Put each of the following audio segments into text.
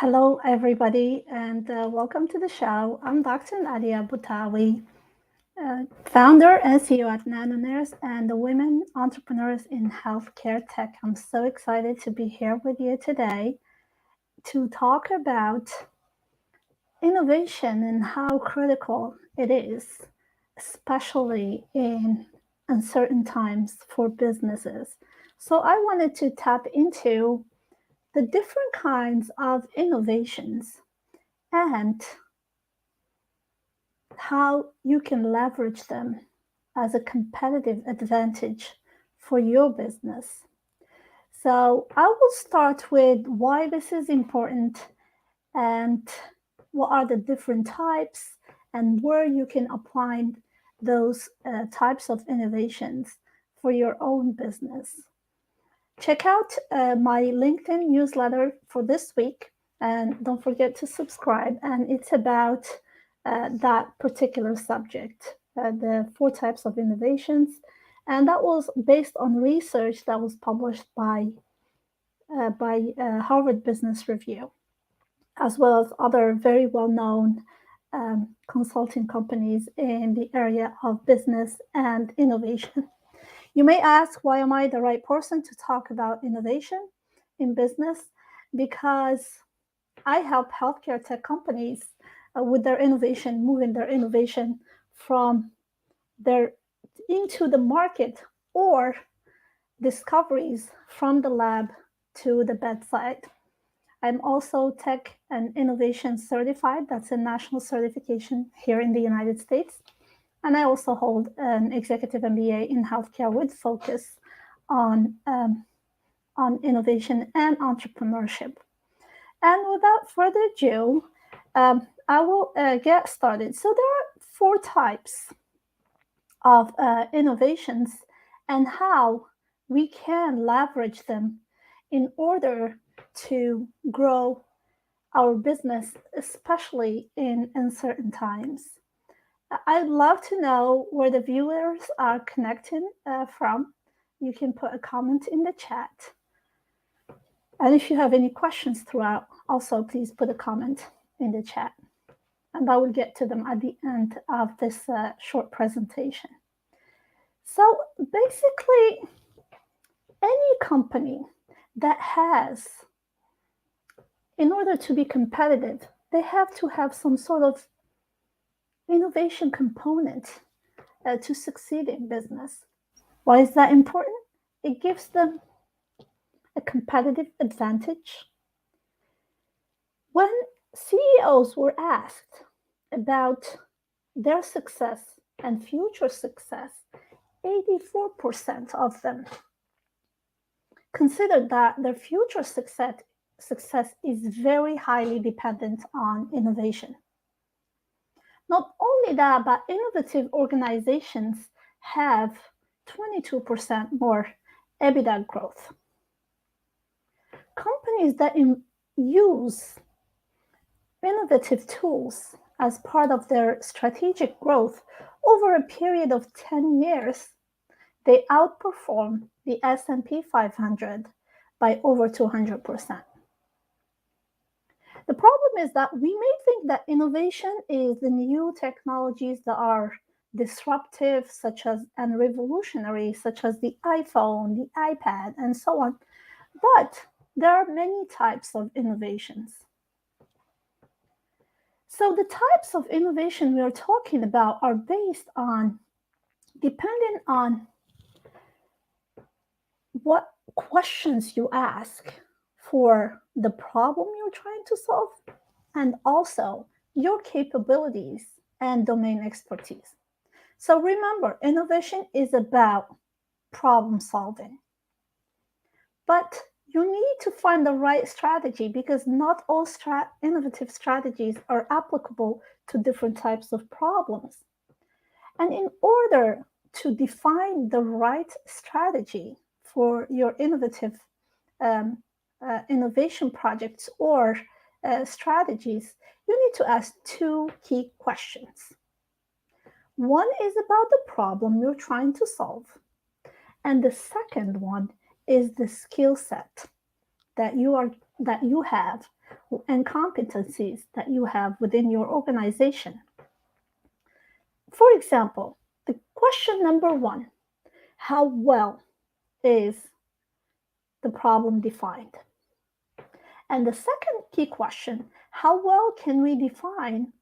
Hello, everybody, and welcome to the show. I'm Dr. Nadia Boutawi, founder and CEO at NanoNurse and the Women Entrepreneurs in Healthcare Tech. I'm so excited to be here with you today to talk about innovation and how critical it is, especially in uncertain times for businesses. So, I wanted to tap into the different kinds of innovations and how you can leverage them as a competitive advantage for your business. So, I will start with why this is important and what are the different types and where you can apply those types of innovations for your own business. Check out my LinkedIn newsletter for this week and don't forget to subscribe. And it's about that particular subject, the four types of innovations. And that was based on research that was published by Harvard Business Review, as well as other very well known consulting companies in the area of business and innovation. You may ask, why am I the right person to talk about innovation in business? Because I help healthcare tech companies with their innovation, moving their innovation from their into the market or discoveries from the lab to the bedside. I'm also tech and innovation certified. That's a national certification here in the United States. And I also hold an executive MBA in healthcare with focus on, um, on innovation and entrepreneurship. And without further ado, I will get started. So there are four types of innovations and how we can leverage them in order to grow our business, especially in uncertain times. I'd love to know where the viewers are connecting from. You can put a comment in the chat. And if you have any questions throughout, also please put a comment in the chat. And I will get to them at the end of this short presentation. So basically, any company that has, in order to be competitive, they have to have some sort of innovation component to succeed in business. Why is that important? It gives them a competitive advantage. When CEOs were asked about their success and future success, 84% of them considered that their future success is very highly dependent on innovation. Not only that, but innovative organizations have 22% more EBITDA growth. Companies that use innovative tools as part of their strategic growth over a period of 10 years, they outperform the S&P 500 by over 200%. The problem is that we may think that innovation is the new technologies that are disruptive, such as and revolutionary, such as the iPhone, the iPad, and so on. But there are many types of innovations. So the types of innovation we are talking about are based on, depending on what questions you ask for the problem you're trying to solve, and also your capabilities and domain expertise. So remember, innovation is about problem solving. But you need to find the right strategy because not all innovative strategies are applicable to different types of problems. And in order to define the right strategy for your innovative innovation projects or strategies, you need to ask two key questions. One is about the problem you're trying to solve, and the second one is the skill set that you have and competencies that you have within your organization. For example, the question number one, how well is the problem defined? And the second key question, how well can we define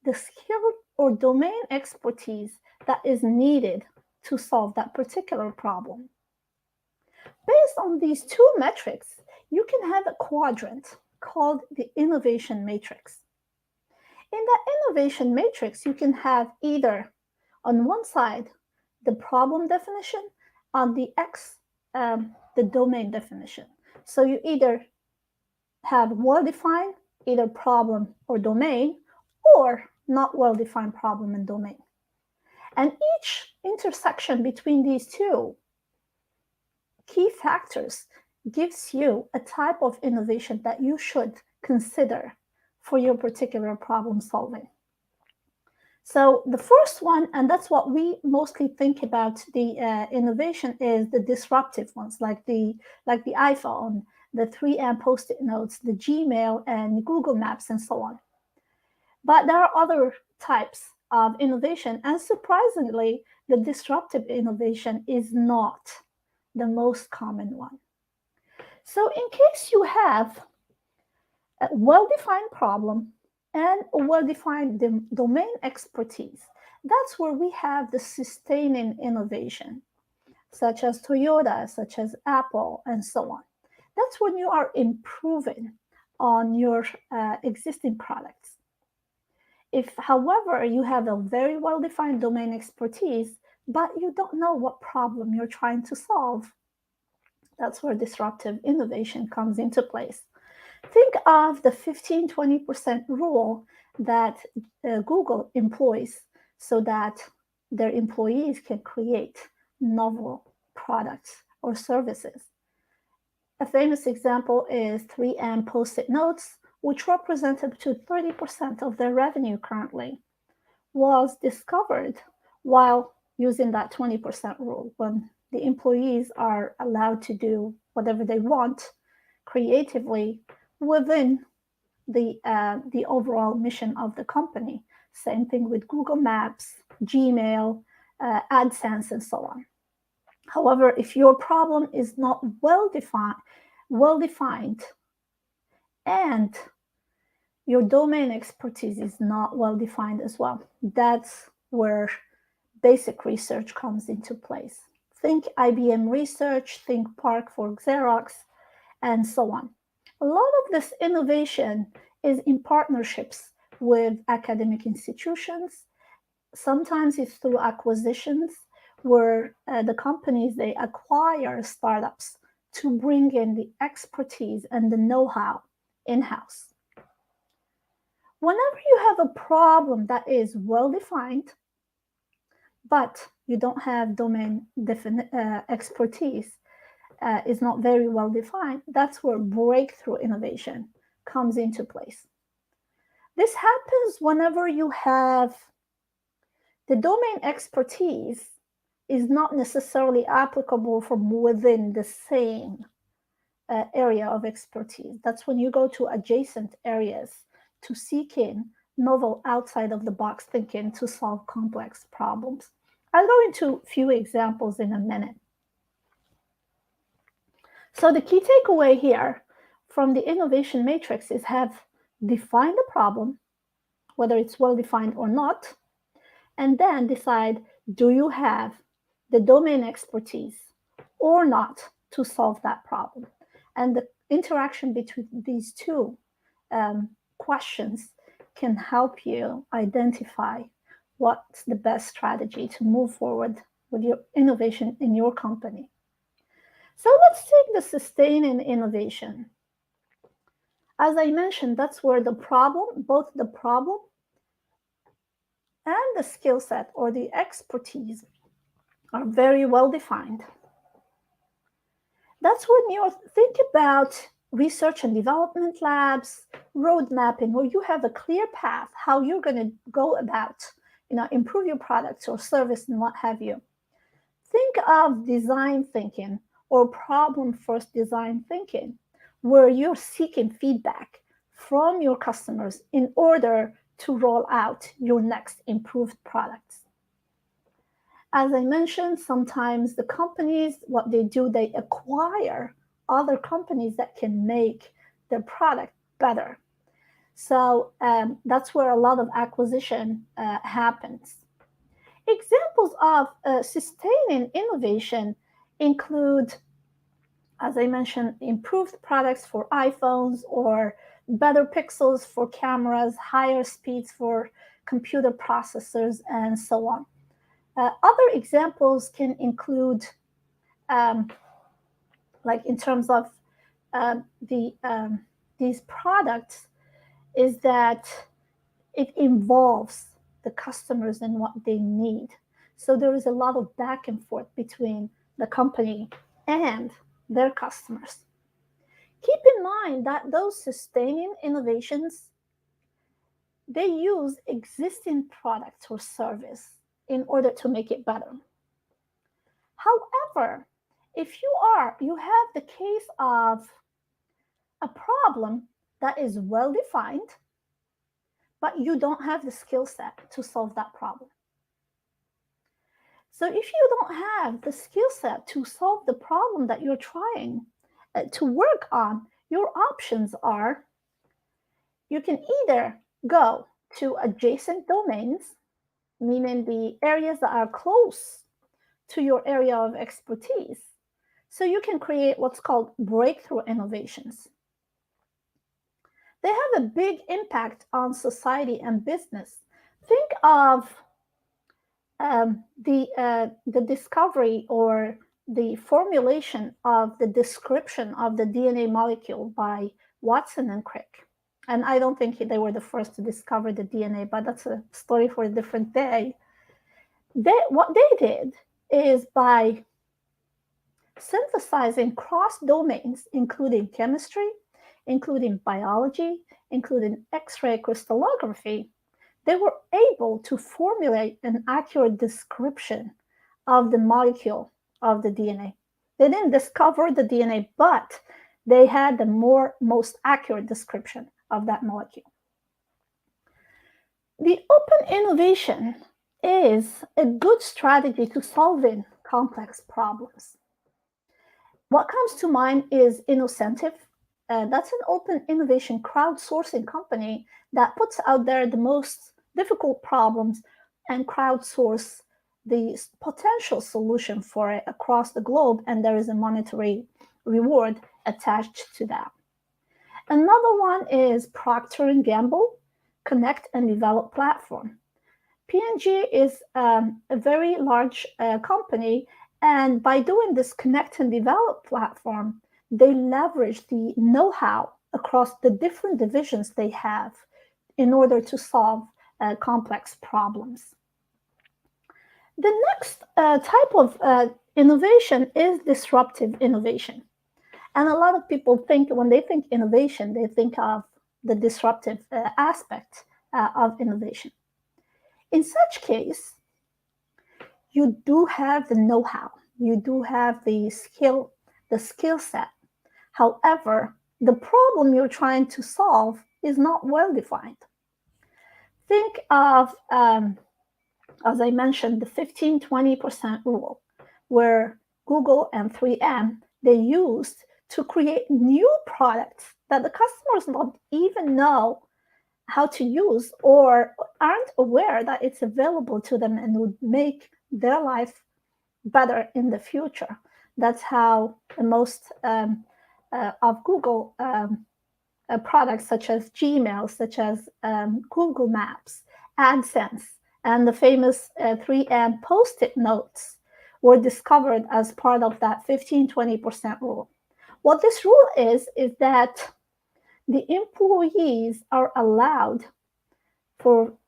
the skill or domain expertise that is needed to solve that particular problem? Based on these two metrics, you can have a quadrant called the innovation matrix. In that innovation matrix, you can have either on one side the problem definition, on the X, the domain definition. So you either have well-defined either problem or domain, or not well-defined problem and domain. And each intersection between these two key factors gives you a type of innovation that you should consider for your particular problem solving. So the first one, and that's what we mostly think about the innovation, is the disruptive ones, like the iPhone, the 3M post-it notes, the Gmail and Google Maps, and so on. But there are other types of innovation, and surprisingly, the disruptive innovation is not the most common one. So in case you have a well-defined problem and a well-defined domain expertise, that's where we have the sustaining innovation, such as Toyota, such as Apple, and so on. That's when you are improving on your existing products. If, however, you have a very well-defined domain expertise, but you don't know what problem you're trying to solve, that's where disruptive innovation comes into place. Think of the 15-20% rule that Google employs so that their employees can create novel products or services. A famous example is 3M post-it notes, which represent up to 30% of their revenue currently, was discovered while using that 20% rule, when the employees are allowed to do whatever they want creatively within the overall mission of the company. Same thing with Google Maps, Gmail, AdSense, and so on. However, if your problem is not well defined, and your domain expertise is not well defined as well, that's where basic research comes into place. Think IBM research, think PARC for Xerox, and so on. A lot of this innovation is in partnerships with academic institutions. Sometimes it's through acquisitions, where the companies, they acquire startups to bring in the expertise and the know-how in-house. Whenever you have a problem that is well-defined, but you don't have domain expertise, is not very well defined, that's where breakthrough innovation comes into place. This happens whenever you have the domain expertise is not necessarily applicable from within the same area of expertise. That's when you go to adjacent areas to seek in novel outside of the box thinking to solve complex problems. I'll go into a few examples in a minute. So the key takeaway here from the innovation matrix is have defined the problem, whether it's well defined or not, and then decide, do you have the domain expertise or not to solve that problem? And the interaction between these two questions can help you identify what's the best strategy to move forward with your innovation in your company. So let's take the sustaining innovation. As I mentioned, that's where the problem, both the problem and the skill set or the expertise are very well defined. That's when you think about research and development labs, road mapping, where you have a clear path how you're going to go about, improve your products or service and what have you. Think of design thinking or problem first design thinking, where you're seeking feedback from your customers in order to roll out your next improved products. As I mentioned, sometimes the companies, what they do, they acquire other companies that can make their product better. So that's where a lot of acquisition happens. Examples of sustaining innovation include, as I mentioned, improved products for iPhones or better pixels for cameras, higher speeds for computer processors, and so on. Other examples can include, like in terms of these products, is that it involves the customers and what they need. So there is a lot of back and forth between the company and their customers. Keep in mind that those sustaining innovations, they use existing products or service in order to make it better. However, if you have the case of a problem that is well defined, but you don't have the skill set to solve that problem. So if you don't have the skill set to solve the problem that you're trying to work on, your options are, you can either go to adjacent domains, meaning the areas that are close to your area of expertise. So you can create what's called breakthrough innovations. They have a big impact on society and business. Think of the discovery or the formulation of the description of the DNA molecule by Watson and Crick. And I don't think they were the first to discover the DNA, but that's a story for a different day. What they did is, by synthesizing cross domains, including chemistry, including biology, including X-ray crystallography, they were able to formulate an accurate description of the molecule of the DNA. They didn't discover the DNA, but they had the most accurate description of that molecule. The open innovation is a good strategy to solving complex problems. What comes to mind is Innocentive. That's an open innovation crowdsourcing company that puts out there the most difficult problems and crowdsource the potential solution for it across the globe, and there is a monetary reward attached to that. Another one is Procter & Gamble Connect and Develop platform. P&G is a very large company, and by doing this Connect and Develop platform, they leverage the know-how across the different divisions they have in order to solve complex problems. The next type of innovation is disruptive innovation. And a lot of people think, when they think innovation, they think of the disruptive aspect of innovation. In such case, you do have the know-how, you do have the skill set. However, the problem you're trying to solve is not well defined. Think of, as I mentioned, the 15-20% rule, where Google and 3M, they used to create new products that the customers don't even know how to use or aren't aware that it's available to them and would make their life better in the future. That's how most of Google products, such as Gmail, such as Google Maps, AdSense, and the famous 3M Post-it notes were discovered as part of that 15-20% rule. What this rule is that the employees are allowed to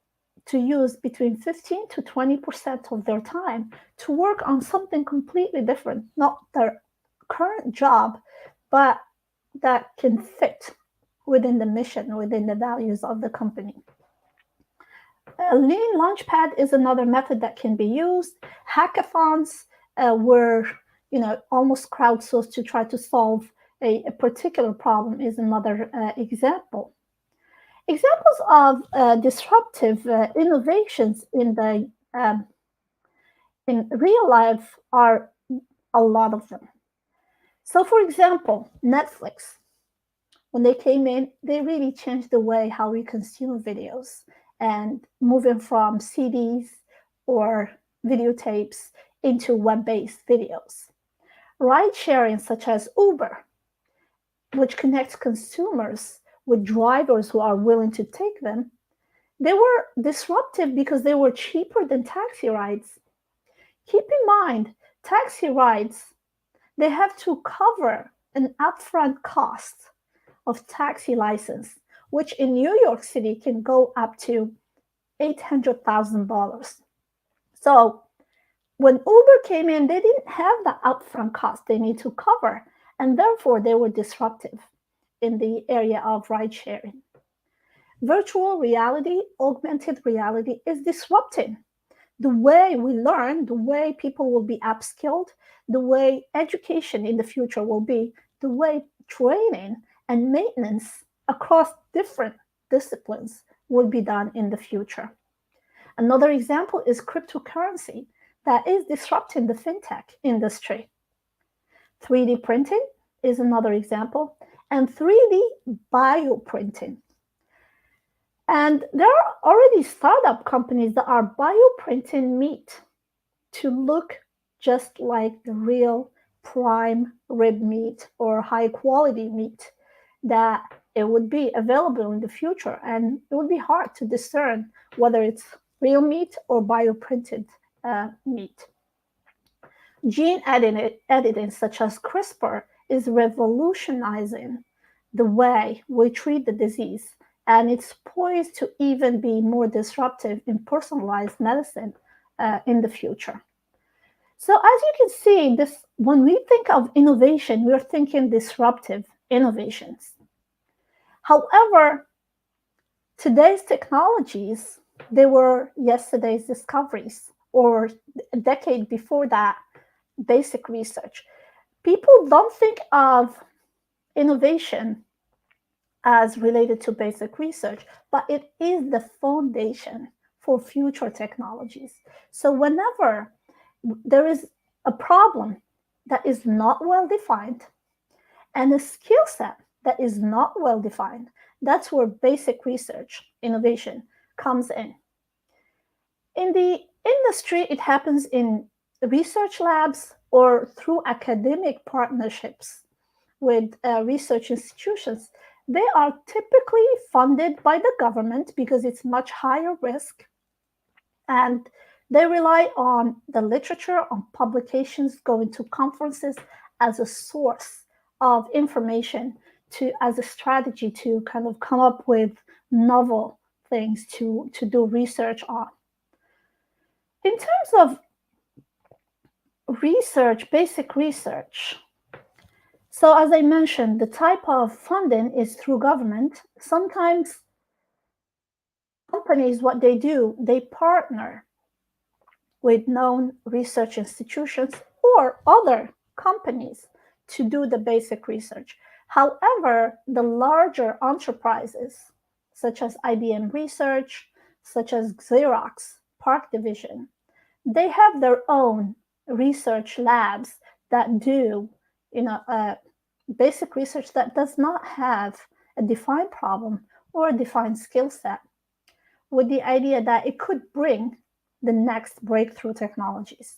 use between 15 to 20% of their time to work on something completely different, not their current job, but that can fit within the mission, within the values of the company. A Lean Launchpad is another method that can be used. Hackathons were almost crowdsourced to try to solve a particular problem is another example. Examples of disruptive innovations in real life are a lot of them. So, for example, Netflix, when they came in, they really changed the way how we consume videos and moving from CDs or videotapes into web-based videos. Ride sharing, such as Uber, which connects consumers with drivers who are willing to take them, they were disruptive because they were cheaper than taxi rides. Keep in mind, taxi rides, they have to cover an upfront cost of taxi license, which in New York City can go up to $800,000. So when Uber came in, they didn't have the upfront cost they need to cover, and therefore they were disruptive in the area of ride sharing. Virtual reality, augmented reality is disrupting the way we learn, the way people will be upskilled, the way education in the future will be, the way training and maintenance across different disciplines will be done in the future. Another example is cryptocurrency that is disrupting the fintech industry. 3D printing is another example, and 3D bioprinting. And there are already startup companies that are bioprinting meat to look just like the real prime rib meat or high quality meat that it would be available in the future. And it would be hard to discern whether it's real meat or bioprinted meat. Gene editing, such as CRISPR, is revolutionizing the way we treat the disease, and it's poised to even be more disruptive in personalized medicine in the future. So, as you can see, this when we think of innovation, we're thinking disruptive innovations. However, today's technologies, they were yesterday's discoveries, or a decade before that, basic research. People don't think of innovation as related to basic research, but it is the foundation for future technologies. So whenever there is a problem that is not well defined and a skill set that is not well defined, that's where basic research innovation comes in. In the industry, it happens in research labs or through academic partnerships with research institutions. They are typically funded by the government because it's much higher risk, and they rely on the literature, on publications, going to conferences as a source of information as a strategy to kind of come up with novel things to do research on. In terms of research, basic research, so as I mentioned, the type of funding is through government. Sometimes companies, what they do, they partner with known research institutions or other companies to do the basic research. However, the larger enterprises, such as IBM Research, such as Xerox, Park Division, they have their own research labs that do, basic research that does not have a defined problem or a defined skill set, with the idea that it could bring the next breakthrough technologies.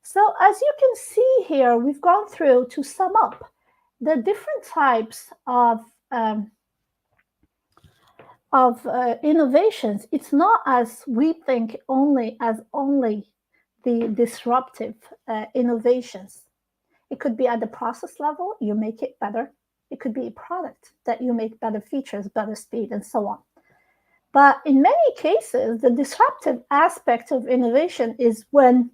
So as you can see here, we've gone through, to sum up, the different types of innovations. It's not as we think only the disruptive innovations. It could be at the process level, you make it better. It could be a product that you make better features, better speed, and so on. But in many cases, the disruptive aspect of innovation is when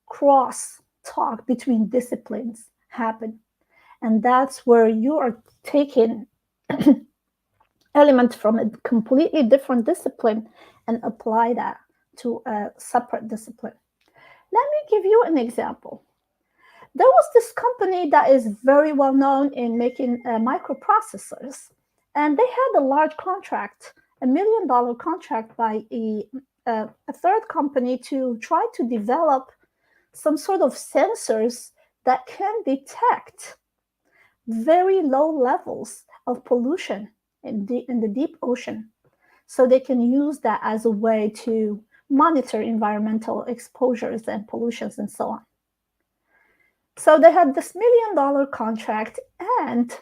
cross-talk between disciplines happen. And that's where you are taking elements from a completely different discipline and apply that to a separate discipline. Let me give you an example. There was this company that is very well known in making microprocessors, And they had a large contract, $1 million contract by a third company to try to develop some sort of sensors that can detect very low levels of pollution in the deep ocean. So they can use that as a way to monitor environmental exposures and pollutions and so on. So they had this $1 million contract, and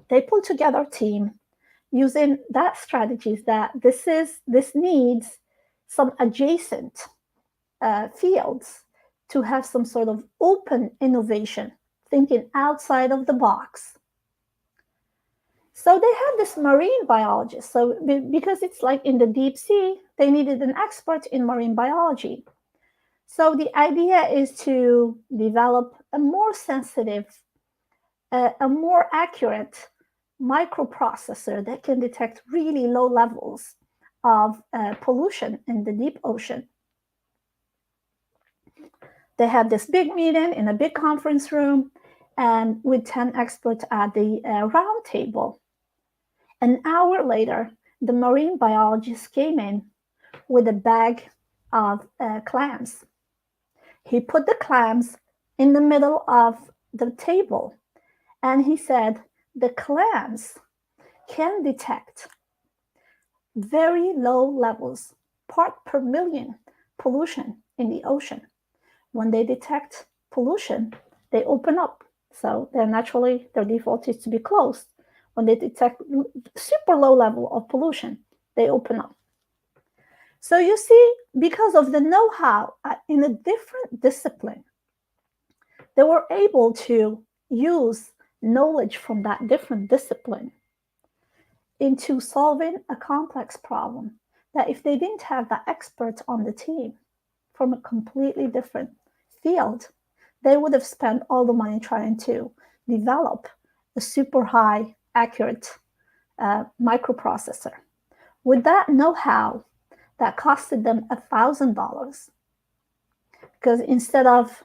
they put together a team using that strategies that this needs some adjacent fields to have some sort of open innovation, thinking outside of the box. So they had this marine biologist. So because it's like in the deep sea, they needed an expert in marine biology. So the idea is to develop a more sensitive, a more accurate microprocessor that can detect really low levels of pollution in the deep ocean. They had this big meeting in a big conference room, and with 10 experts at the round table. An hour later, the marine biologist came in with a bag of clams. He put the clams in the middle of the table, and he said, the clams can detect very low levels, part per million pollution in the ocean. When they detect pollution, they open up. So they're naturally, their default is to be closed. When they detect super low level of pollution, they open up. So you see, because of the know-how in a different discipline, they were able to use knowledge from that different discipline into solving a complex problem that if they didn't have the experts on the team from a completely different field, they would have spent all the money trying to develop a super high accurate microprocessor. With that know-how, that costed them $1,000, because instead of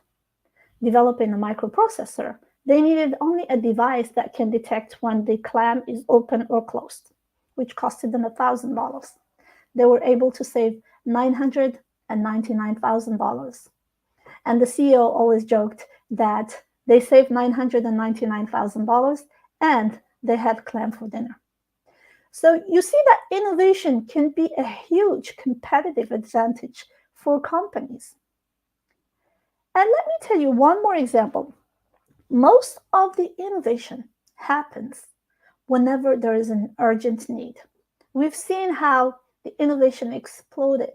developing a microprocessor, they needed only a device that can detect when the clam is open or closed, which costed them $1,000. They were able to save $999,000. And the CEO always joked that they saved $999,000 and they had clam for dinner. So you see that innovation can be a huge competitive advantage for companies. And let me tell you one more example. Most of the innovation happens whenever there is an urgent need. We've seen how the innovation exploded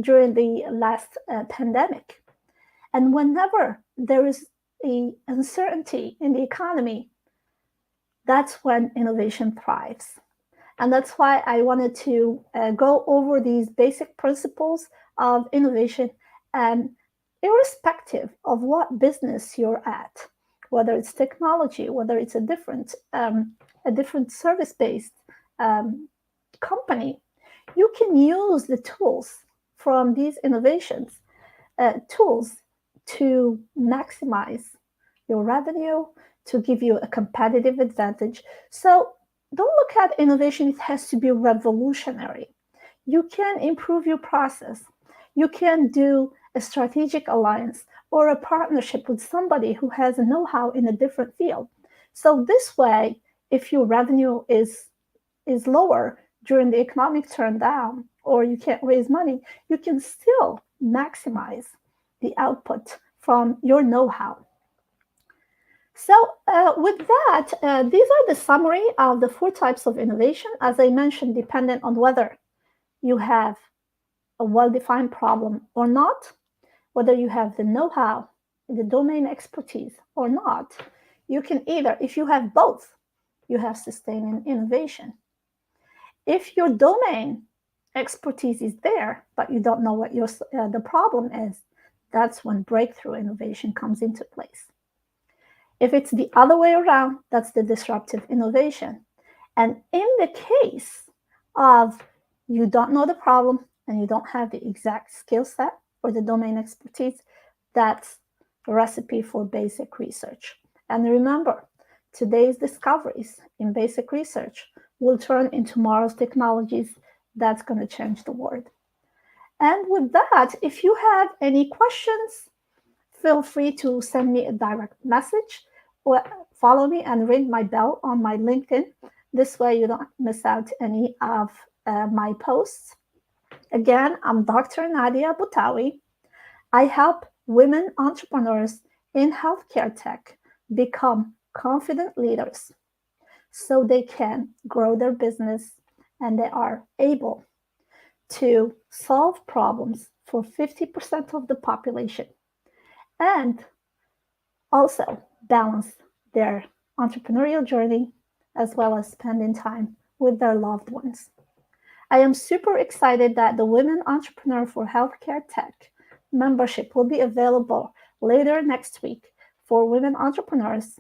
during the last pandemic. And whenever there is an uncertainty in the economy, that's when innovation thrives. And that's why I wanted to go over these basic principles of innovation, and irrespective of what business you're at, whether it's technology, whether it's a different service-based company, you can use the tools from these innovations, tools to maximize your revenue, to give you a competitive advantage. So don't look at innovation, it has to be revolutionary. You can improve your process. You can do a strategic alliance or a partnership with somebody who has a know-how in a different field. So this way, if your revenue is lower during the economic turndown, or you can't raise money, you can still maximize the output from your know-how. So with that, these are the summary of the 4 types of innovation. As I mentioned, dependent on whether you have a well-defined problem or not, whether you have the know-how, the domain expertise or not, you can either, if you have both, you have sustaining innovation. If your domain expertise is there, but you don't know what the problem is, that's when breakthrough innovation comes into place. If it's the other way around, that's the disruptive innovation. And in the case of you don't know the problem and you don't have the exact skill set or the domain expertise, that's a recipe for basic research. And remember, today's discoveries in basic research will turn into tomorrow's technologies that's going to change the world. And with that, if you have any questions, feel free to send me a direct message or follow me and ring my bell on my LinkedIn. This way you don't miss out any of my posts. Again, I'm Dr. Nadia Boutaoui. I help women entrepreneurs in healthcare tech become confident leaders so they can grow their business and they are able to solve problems for 50% of the population and also balance their entrepreneurial journey as well as spending time with their loved ones. I am super excited that the Women Entrepreneur for Healthcare Tech membership will be available later next week for women entrepreneurs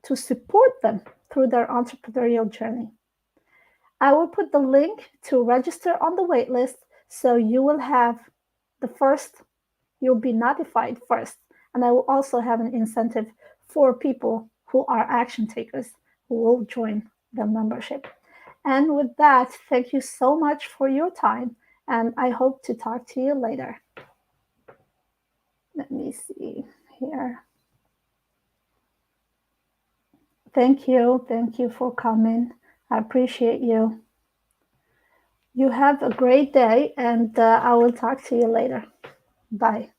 to support them through their entrepreneurial journey. I will put the link to register on the waitlist so you will have the first, you'll be notified first. And I will also have an incentive for people who are action takers who will join the membership. And with that, thank you so much for your time, and I hope to talk to you later. Let me see here. Thank you. Thank you for coming. I appreciate you. You have a great day, and I will talk to you later. Bye.